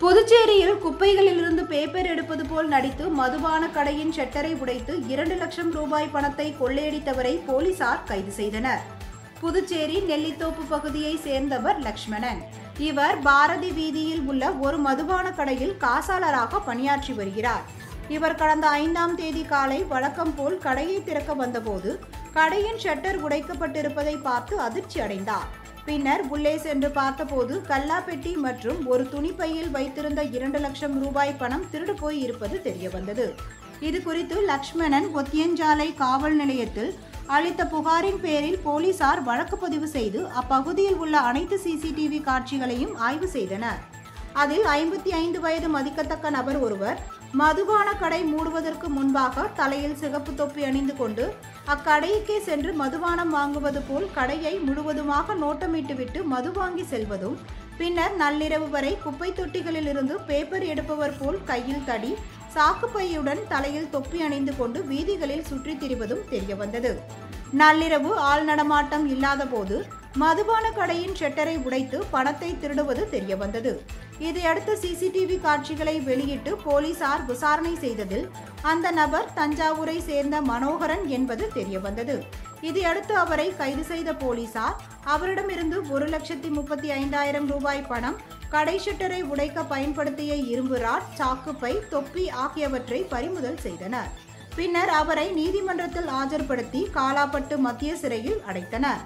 புதுச்சேரியில் குப்பைகளிலிருந்து பேப்பர் எடுப்பது போல் நடித்து மதுபான கடையின் ஷட்டரை உடைத்து 2 லட்சம் ரூபாய் பணத்தை கொள்ளையடித்தவரை போலீசார் கைது செய்தனர். புதுச்சேரி நெல்லித்தோப்பு பகுதியை சேர்ந்தவர் லட்சுமணன். இவர் பாரதி வீதியில் உள்ள ஒரு மதுபான கடையில் காசாளராக பணியாற்றி வருகிறார். இவர் கடந்த 5ஆம் தேதி காலை வழக்கம் போல் கடையை திறக்க வந்தபோது கடையின் ஷட்டர் உடைக்கப்பட்டிருப்பதை பார்த்து அதிர்ச்சி அடைந்தார். பின்னர் உள்ளே சென்று பார்த்தபோது கல்லாப்பெட்டி மற்றும் ஒரு துணிப்பையில் வைத்திருந்த 2 லட்சம் ரூபாய் பணம் திருடு போய் இருப்பது தெரியவந்தது. இது குறித்து லட்சுமணன் ஒத்தியஞ்சாலை காவல் நிலையத்தில் அளித்த புகாரின் பேரில் போலீசார் வழக்கு பதிவு செய்து அப்பகுதியில் உள்ள அனைத்து சிசிடிவி காட்சிகளையும் ஆய்வு செய்தனர். அதில் 55 வயது மதிக்கத்தக்க நபர் ஒருவர் மதுபான கடை மூடுவதற்கு முன்பாக தலையில் சிகப்பு தொப்பி அணிந்து கொண்டு அக்கடைக்கே சென்று மதுபானம் வாங்குவது போல் கடையை முழுவதுமாக நோட்டமிட்டுவிட்டு மது வாங்கி செல்வதும், பின்னர் நள்ளிரவு வரை குப்பை தொட்டிகளில் இருந்து பேப்பர் எடுப்பவர் போல் கையில் தடி, சாக்குப்பையுடன் தலையில் தொப்பி அணிந்து கொண்டு வீதிகளில் சுற்றித் திரிவதும் தெரியவந்தது. நள்ளிரவு ஆள் நடமாட்டம் இல்லாத போது மதுபான கடையின் ஷட்டரை உடைத்து பணத்தை திருடுவது தெரியவந்தது. இதையடுத்து சிசிடிவி காட்சிகளை வெளியிட்டு போலீசார் விசாரணை செய்ததில் அந்த நபர் தஞ்சாவூரை சேர்ந்த மனோகரன் என்பது தெரியவந்தது. இதையடுத்து அவரை கைது செய்த போலீசார் அவரிடமிருந்து 1,35,000 ரூபாய் பணம், கடை ஷட்டரை உடைக்க பயன்படுத்திய இரும்பு ராட், சாக்குப்பை, தொப்பி ஆகியவற்றை பறிமுதல் செய்தனர். பின்னர் அவரை நீதிமன்றத்தில் ஆஜர்படுத்தி காலாப்பட்டு மத்திய சிறையில் அடைத்தனர்.